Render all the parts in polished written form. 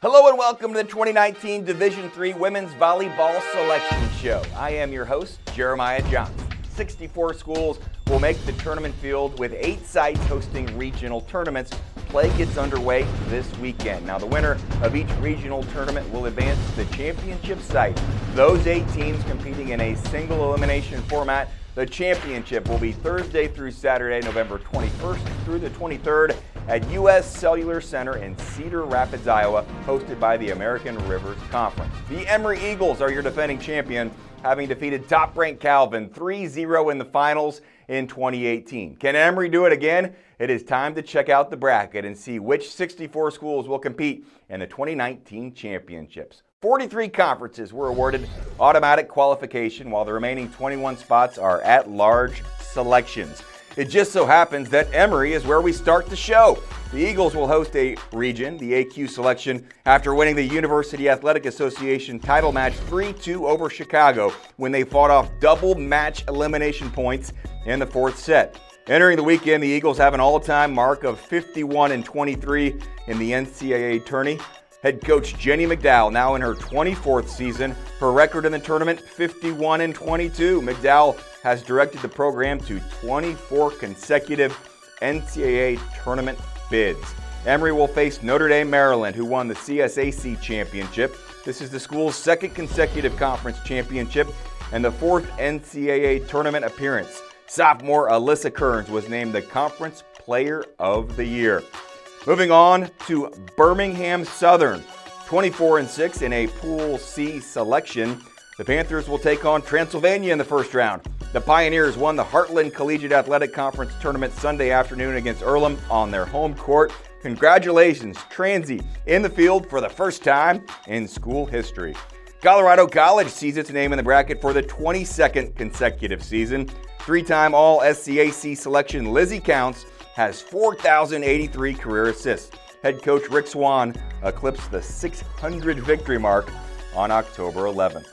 Hello and welcome to the 2019 Division III Women's Volleyball Selection Show. I am your host, Jeremiah Johnson. 64 schools will make the tournament field with 8 sites hosting regional tournaments. Play gets underway this weekend. Now the winner of each regional tournament will advance to the championship site. Those 8 teams competing in a single elimination format. The championship will be Thursday through Saturday, November 21st through the 23rd at U.S. Cellular Center in Cedar Rapids, Iowa, hosted by the American Rivers Conference. The Emory Eagles are your defending champion, having defeated top-ranked Calvin 3-0 in the finals in 2018. Can Emory do it again? It is time to check out the bracket and see which 64 schools will compete in the 2019 championships. 43 conferences were awarded automatic qualification, while the remaining 21 spots are at-large selections. It just so happens that Emory is where we start the show. The Eagles will host a region, the AQ selection, after winning the University Athletic Association title match 3-2 over Chicago when they fought off double match elimination points in the 4th set. Entering the weekend, the Eagles have an all-time mark of 51-23 in the NCAA tourney. Head coach Jenny McDowell, now in her 24th season, her record in the tournament, 51-22. McDowell has directed the program to 24 consecutive NCAA tournament bids. Emory will face Notre Dame, Maryland, who won the CSAC championship. This is the school's 2nd consecutive conference championship and the 4th NCAA tournament appearance. Sophomore Alyssa Kearns was named the Conference Player of the Year. Moving on to Birmingham Southern, 24-6 in a Pool C selection. The Panthers will take on Transylvania in the first round. The Pioneers won the Heartland Collegiate Athletic Conference tournament Sunday afternoon against Earlham on their home court. Congratulations, Transy, in the field for the first time in school history. Colorado College sees its name in the bracket for the 22nd consecutive season. 3-time All-SCAC selection Lizzie Counts has 4,083 career assists. Head coach Rick Swan eclipsed the 600 victory mark on October 11th.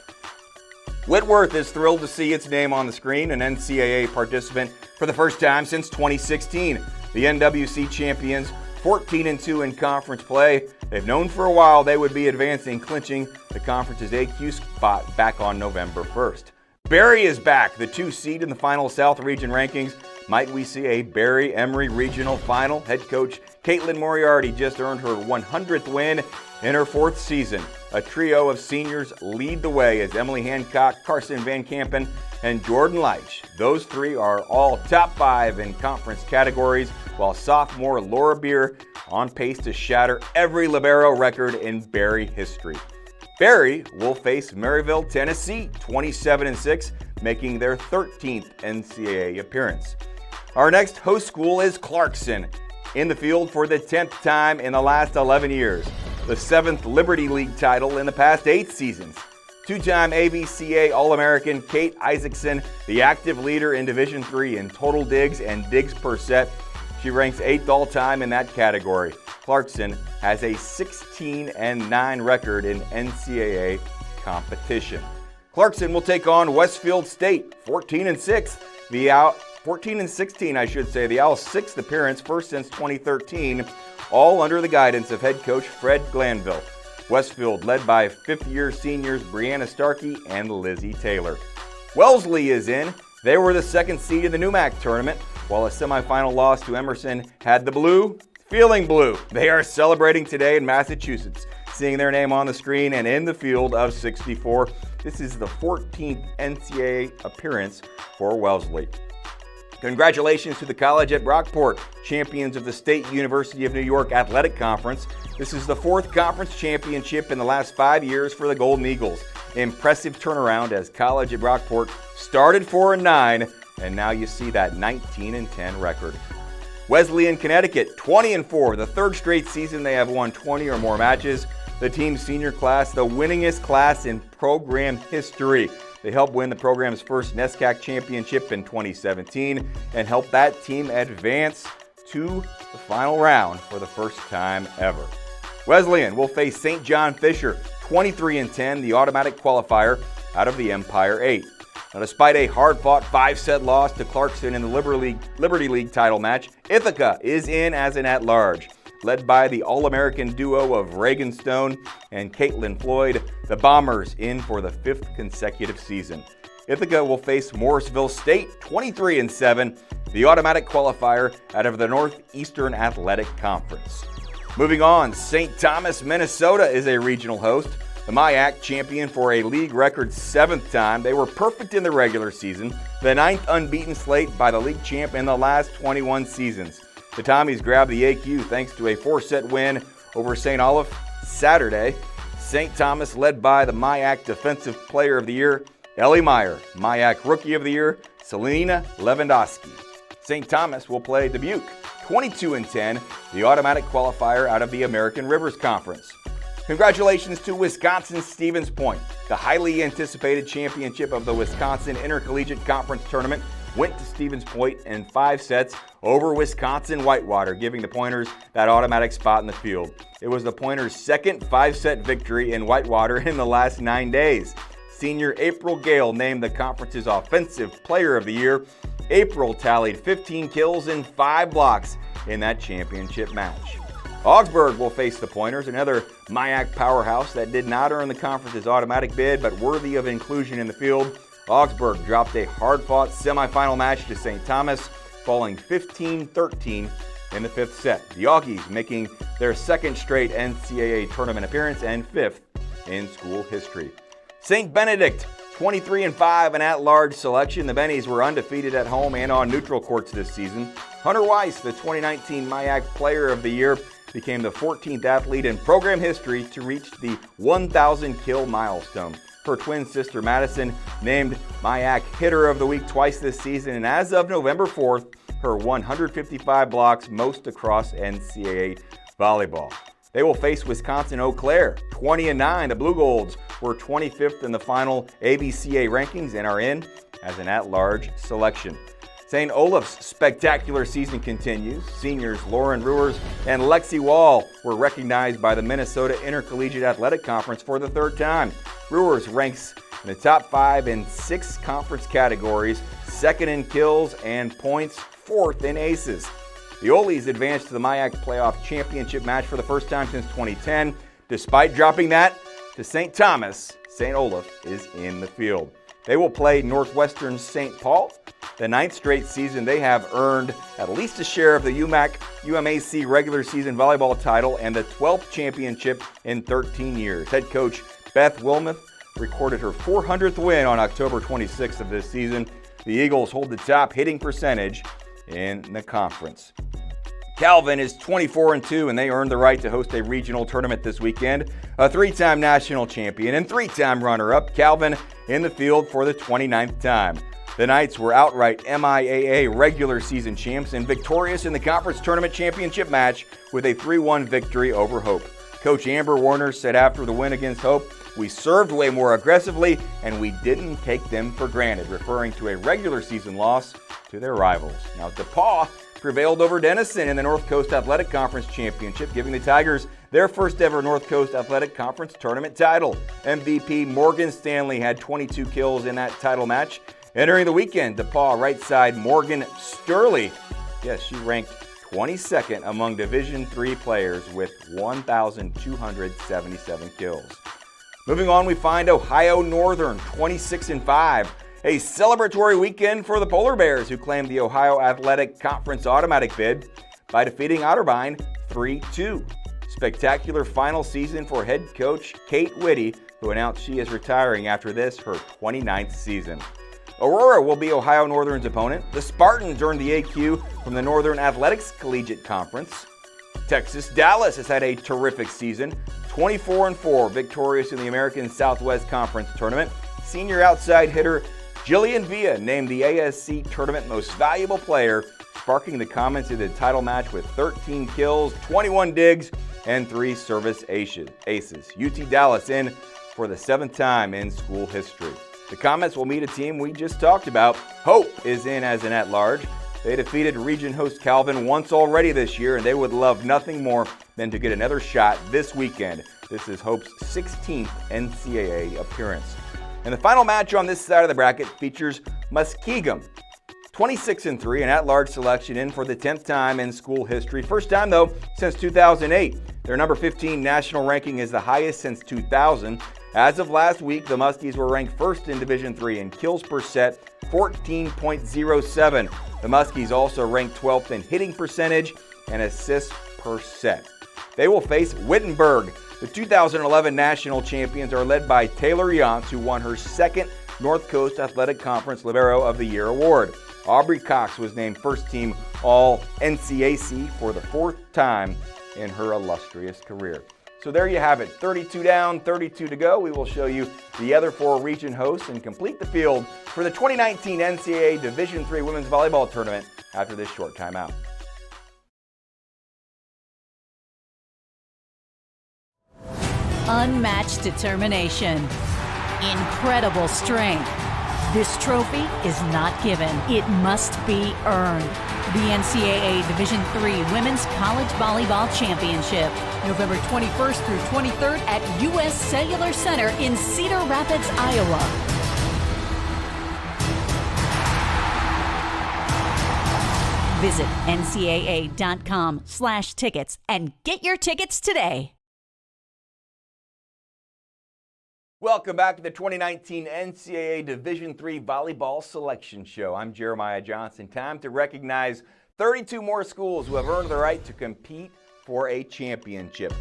Whitworth is thrilled to see its name on the screen, an NCAA participant for the first time since 2016. The NWC champions, 14-2 in conference play. They've known for a while they would be advancing, clinching the conference's AQ spot back on November 1st. Barry is back, the 2 seed in the final South Region rankings. Might we see a Barry-Emory regional final? Head coach Caitlin Moriarty just earned her 100th win in her 4th season. A trio of seniors lead the way as Emily Hancock, Carson Van Kampen, and Jordan Leitch. Those 3 are all top 5 in conference categories, while sophomore Laura Beer on pace to shatter every libero record in Barry history. Barry will face Maryville, Tennessee, 27-6, making their 13th NCAA appearance. Our next host school is Clarkson, in the field for the 10th time in the last 11 years. The 7th Liberty League title in the past 8 seasons. 2-time AVCA All-American Kate Isaacson, the active leader in Division III in total digs and digs per set. She ranks 8th all-time in that category. Clarkson has a 16-9 record in NCAA competition. Clarkson will take on Westfield State, 14-6. 14-16, I should say. The Owls' 6th appearance, first since 2013, all under the guidance of head coach Fred Glanville. Westfield led by 5th-year seniors Brianna Starkey and Lizzie Taylor. Wellesley is in. They were the 2nd seed in the NEWMAC tournament, while a semifinal loss to Emerson had the blue feeling blue. They are celebrating today in Massachusetts, seeing their name on the screen and in the field of 64. This is the 14th NCAA appearance for Wellesley. Congratulations to the college at Brockport, champions of the State University of New York Athletic Conference. This is the 4th conference championship in the last 5 years for the Golden Eagles. Impressive turnaround as college at Brockport started 4-9, and now you see that 19-10 record. Wesleyan, Connecticut, 20-4, the 3rd straight season they have won 20 or more matches. The team's senior class, the winningest class in program history. They helped win the program's first NESCAC championship in 2017 and helped that team advance to the final round for the first time ever. Wesleyan will face St. John Fisher, 23-10, the automatic qualifier out of the Empire 8. Now, despite a hard-fought 5-set loss to Clarkson in the Liberty League title match, Ithaca is in as an at-large. led by the All-American duo of Reagan Stone and Caitlin Floyd. The Bombers in for the 5th consecutive season. Ithaca will face Morrisville State, 23-7, the automatic qualifier out of the Northeastern Athletic Conference. Moving on, St. Thomas, Minnesota is a regional host. The MIAC champion for a league record 7th time. They were perfect in the regular season, the 9th unbeaten slate by the league champ in the last 21 seasons. The Tommies grabbed the AQ thanks to a 4-set win over St. Olaf Saturday. St. Thomas led by the MIAC Defensive Player of the Year, Ellie Meyer, MIAC Rookie of the Year, Selena Lewandowski. St. Thomas will play Dubuque, 22-10, the automatic qualifier out of the American Rivers Conference. Congratulations to Wisconsin's Stevens Point. The highly anticipated championship of the Wisconsin Intercollegiate Conference Tournament went to Stevens Point in 5 sets over Wisconsin Whitewater, giving the Pointers that automatic spot in the field. It was the Pointers' second 5-set victory in Whitewater in the last 9 days. Senior April Gale named the conference's Offensive Player of the Year. April tallied 15 kills and 5 blocks in that championship match. Augsburg will face the Pointers, another MIAC powerhouse that did not earn the conference's automatic bid but worthy of inclusion in the field. Augsburg dropped a hard-fought semifinal match to St. Thomas, falling 15-13 in the 5th set. The Augies making their 2nd straight NCAA tournament appearance and 5th in school history. St. Benedict, 23-5 an at-large selection. The Bennies were undefeated at home and on neutral courts this season. Hunter Weiss, the 2019 MIAC Player of the Year, became the 14th athlete in program history to reach the 1,000 kill milestone. Her twin sister Madison named MIAC Hitter of the Week twice this season, and as of November 4th, her 155 blocks, most across NCAA volleyball. They will face Wisconsin Eau Claire, 20-9. The Blue Golds were 25th in the final ABCA rankings and are in as an at-large selection. St. Olaf's spectacular season continues. Seniors Lauren Ruers and Lexi Wall were recognized by the Minnesota Intercollegiate Athletic Conference for the 3rd time. Ruers ranks in the top 5 in 6 conference categories, 2nd in kills and points, 4th in aces. The Olies advanced to the MIAC Playoff Championship match for the first time since 2010. Despite dropping that to St. Thomas, St. Olaf is in the field. They will play Northwestern St. Paul. The 9th straight season they have earned at least a share of the UMAC regular season volleyball title and the 12th championship in 13 years. Head coach Beth Wilmoth recorded her 400th win on October 26th of this season. The Eagles hold the top hitting percentage in the conference. Calvin is 24-2 and they earned the right to host a regional tournament this weekend. A 3-time national champion and 3-time runner-up, Calvin in the field for the 29th time. The Knights were outright MIAA regular season champs and victorious in the conference tournament championship match with a 3-1 victory over Hope. Coach Amber Warner said after the win against Hope, "We served way more aggressively and we didn't take them for granted," referring to a regular season loss to their rivals. Now, DePauw prevailed over Denison in the North Coast Athletic Conference Championship, giving the Tigers their first ever North Coast Athletic Conference tournament title. MVP Morgan Stanley had 22 kills in that title match. Entering the weekend, DePauw right side Morgan Sturley, yes, she ranked 22nd among Division III players with 1,277 kills. Moving on, we find Ohio Northern 26-5. A celebratory weekend for the Polar Bears, who claimed the Ohio Athletic Conference automatic bid by defeating Otterbein 3-2. Spectacular final season for head coach Kate Whitty, who announced she is retiring after this, her 29th season. Aurora will be Ohio Northern's opponent. The Spartans earned the AQ from the Northern Athletics Collegiate Conference. Texas Dallas has had a terrific season, 24-4, victorious in the American Southwest Conference Tournament. Senior outside hitter Jillian Villa named the ASC Tournament Most Valuable Player, sparking the comments in the title match with 13 kills, 21 digs, and 3 service aces. UT Dallas in for the 7th time in school history. The Comets will meet a team we just talked about. Hope is in as an at-large. They defeated region host Calvin once already this year, and they would love nothing more than to get another shot this weekend. This is Hope's 16th NCAA appearance. And the final match on this side of the bracket features Muskegum 26-3, an at-large selection in for the 10th time in school history. First time, though, since 2008. Their number 15 national ranking is the highest since 2000. As of last week, the Muskies were ranked first in Division III in kills per set, 14.07. The Muskies also ranked 12th in hitting percentage and assists per set. They will face Wittenberg. The 2011 national champions are led by Taylor Yance, who won her second North Coast Athletic Conference Libero of the Year award. Aubrey Cox was named first-team All-NCAC for the 4th time in her illustrious career. So there you have it, 32 down, 32 to go. We will show you the other 4 region hosts and complete the field for the 2019 NCAA Division III Women's Volleyball Tournament after this short timeout. Unmatched determination, incredible strength. This trophy is not given, it must be earned. The NCAA Division III Women's College Volleyball Championship, November 21st through 23rd at U.S. Cellular Center in Cedar Rapids, Iowa. Visit ncaa.com/tickets and get your tickets today. Welcome back to the 2019 NCAA Division III Volleyball Selection Show. I'm Jeremiah Johnson. Time to recognize 32 more schools who have earned the right to compete for a championship.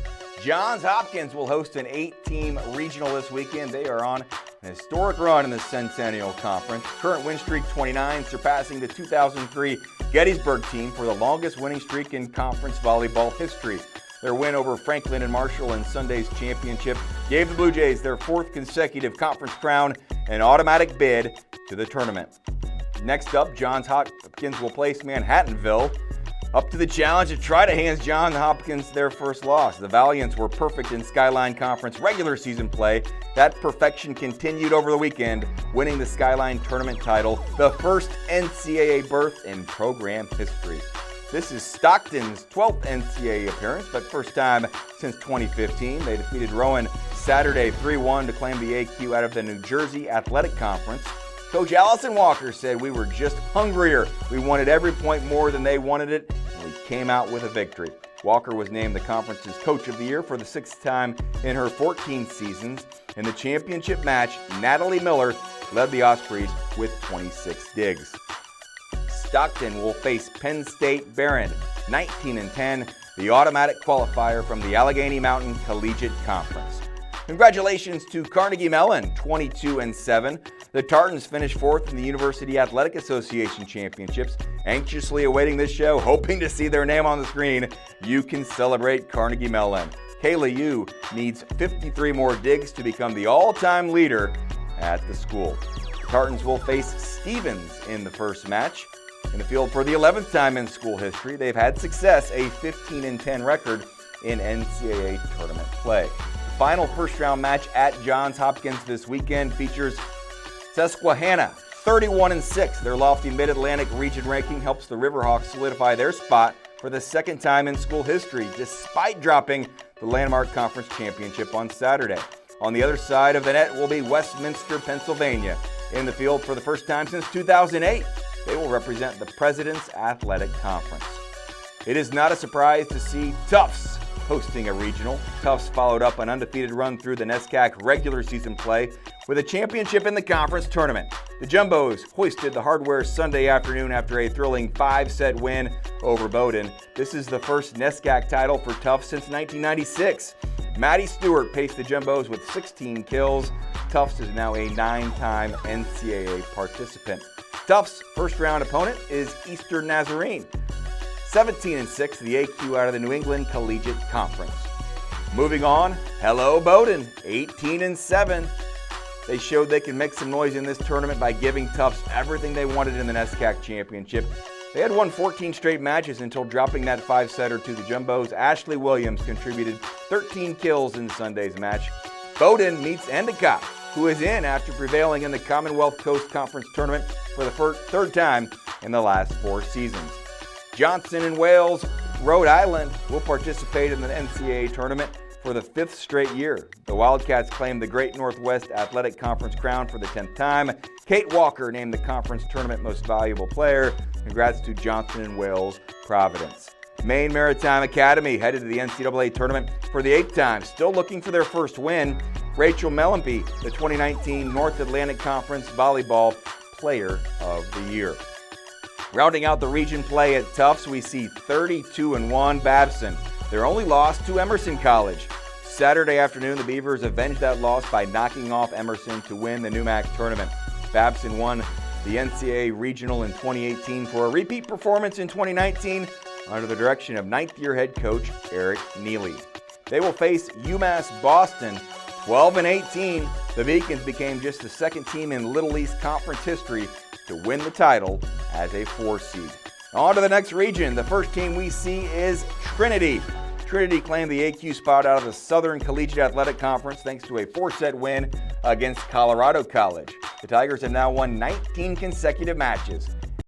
Johns Hopkins will host an 8-team regional this weekend. They are on an historic run in the Centennial Conference. Current win streak 29, surpassing the 2003 Gettysburg team for the longest winning streak in conference volleyball history. Their win over Franklin and Marshall in Sunday's championship gave the Blue Jays their 4th consecutive conference crown and automatic bid to the tournament. Next up, Johns Hopkins will place Manhattanville up to the challenge to try to hand Johns Hopkins their first loss. The Valiants were perfect in Skyline Conference regular season play. That perfection continued over the weekend, winning the Skyline Tournament title, the first NCAA berth in program history. This is Stockton's 12th NCAA appearance, but first time since 2015. They defeated Rowan Saturday 3-1 to claim the AQ out of the New Jersey Athletic Conference. Coach Allison Walker said, "We were just hungrier. We wanted every point more than they wanted it, and we came out with a victory." Walker was named the conference's Coach of the Year for the 6th time in her 14 seasons. In the championship match, Natalie Miller led the Ospreys with 26 digs. Stockton will face Penn State Barron, 19-10, the automatic qualifier from the Allegheny Mountain Collegiate Conference. Congratulations to Carnegie Mellon, 22-7. The Tartans finished 4th in the University Athletic Association Championships. Anxiously awaiting this show, hoping to see their name on the screen. You can celebrate Carnegie Mellon. Kayla Yu needs 53 more digs to become the all-time leader at the school. The Tartans will face Stevens in the first match. In the field for the 11th time in school history, they've had success, a 15-10 record in NCAA tournament play. The final first-round match at Johns Hopkins this weekend features Susquehanna, 31-6. Their lofty Mid-Atlantic region ranking helps the Riverhawks solidify their spot for the 2nd time in school history, despite dropping the Landmark Conference Championship on Saturday. On the other side of the net will be Westminster, Pennsylvania. In the field for the first time since 2008. They will represent the President's Athletic Conference. It is not a surprise to see Tufts hosting a regional. Tufts followed up an undefeated run through the NESCAC regular season play with a championship in the conference tournament. The Jumbos hoisted the hardware Sunday afternoon after a thrilling 5-set win over Bowdoin. This is the first NESCAC title for Tufts since 1996. Maddie Stewart paced the Jumbos with 16 kills. Tufts is now a 9-time NCAA participant. Tufts' first-round opponent is Eastern Nazarene, 17-6, the AQ out of the New England Collegiate Conference. Moving on, hello Bowdoin, 18-7. They showed they can make some noise in this tournament by giving Tufts everything they wanted in the NESCAC championship. They had won 14 straight matches until dropping that 5-setter to the Jumbos. Ashley Williams contributed 13 kills in Sunday's match. Bowdoin meets Endicott, who is in after prevailing in the Commonwealth Coast Conference Tournament for the 3rd time in the last 4 seasons. Johnson and Wales, Rhode Island will participate in the NCAA tournament. for the 5th straight year. The Wildcats claimed the Great Northwest Athletic Conference crown for the 10th time. Kate Walker named the conference tournament most valuable player. Congrats to Johnson & Wales Providence. Maine Maritime Academy headed to the NCAA tournament for the 8th time, still looking for their first win. Rachel Mellenby, the 2019 North Atlantic Conference Volleyball Player of the Year. Rounding out the region play at Tufts, we see 32-1 Babson. Their only loss to Emerson College. Saturday afternoon, the Beavers avenged that loss by knocking off Emerson to win the NEWMAC tournament. Babson won the NCAA Regional in 2018 for a repeat performance in 2019 under the direction of 9th-year head coach Eric Neely. They will face UMass Boston 12-18. The Beacons became just the second team in Little East Conference history to win the title as a 4 seed. On to the next region. The first team we see is Trinity. Trinity claimed the AQ spot out of the Southern Collegiate Athletic Conference thanks to a 4-set win against Colorado College. The Tigers have now won 19 consecutive matches